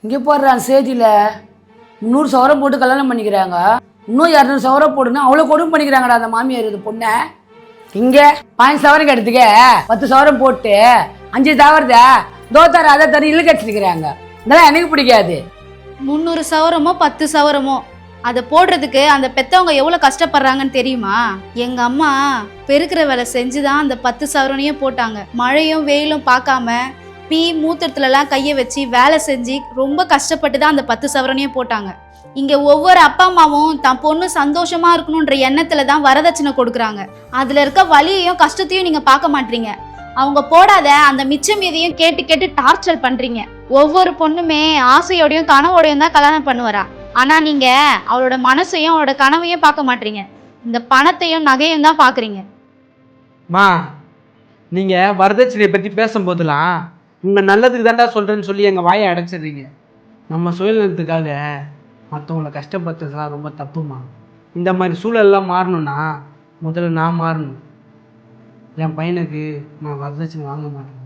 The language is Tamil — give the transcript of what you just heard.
இங்கே போடுறான் சேதியில் 300 சவரம் போட்டு கல்யாணம் பண்ணிக்கிறாங்க. இன்னும் 200 சவரம் போடுன்னா அவ்வளோ கொடுமை பண்ணிக்கிறாங்கடா அந்த மாமியார் இது பொண்ணை. இங்கே 5 சவரம் கிடைத்துக்க 10 சவரம் போட்டு 5 தவறுத தோத்தார அதை தர இல்லை கடிச்சிருக்கிறாங்க. இதெல்லாம் எனக்கு பிடிக்காது. 300 சவரமோ 10 சவரமோ அதை போடுறதுக்கு அந்த பெத்தவங்க எவ்வளவு கஷ்டப்படுறாங்கன்னு தெரியுமா? எங்க அம்மா பெருக்கிற வேலை செஞ்சுதான் அந்த 10 சவரனையும் போட்டாங்க. மழையும் வெயிலும் பார்க்காம மூத்திரத்துலலாம் கையை வச்சு வேலை செஞ்சு ரொம்ப கஷ்டப்பட்டு தான் அந்த 10 சவரனையும் போட்டாங்க. இங்க ஒவ்வொரு அப்பா அம்மாவும் தான் பொண்ணு சந்தோஷமா இருக்கணும்ன்ற எண்ணத்துல தான் வரதட்சணை கொடுக்குறாங்க. அதுல இருக்க வலியையும் கஷ்டத்தையும் நீங்க பார்க்க மாட்டீங்க. அவங்க போடாத அந்த மிச்சம் மீதியும் கேட்டு கேட்டு டார்ச்சர் பண்றீங்க. ஒவ்வொரு பொண்ணுமே ஆசையோடையும் கனவோடையும் தான் கல்யாணம் பண்ணுவாரா. ஆனா நீங்க அவளோட மனசையும் அவளோட கனவையும் பார்க்க மாட்டீங்க. இந்த பணத்தையும் நகையும் தான் பாக்குறீங்க. மா, நீங்க வரதட்சணையை பத்தி பேசும்போதெல்லாம் உங்க நல்லதுக்கு தாண்டா சொல்றேன்னு சொல்லி எங்க வாயை அடைச்சிடுறீங்க. நம்ம சுயநலத்துக்காக மற்றவங்களை கஷ்டப்படுத்துறதுலாம் ரொம்ப தப்புமா. இந்த மாதிரி சூழல்லாம் மாறணும்னா முதல்ல நான் மாறணும். என் பையனுக்கு நான் வரதட்சணை வாங்க மாட்டேன்.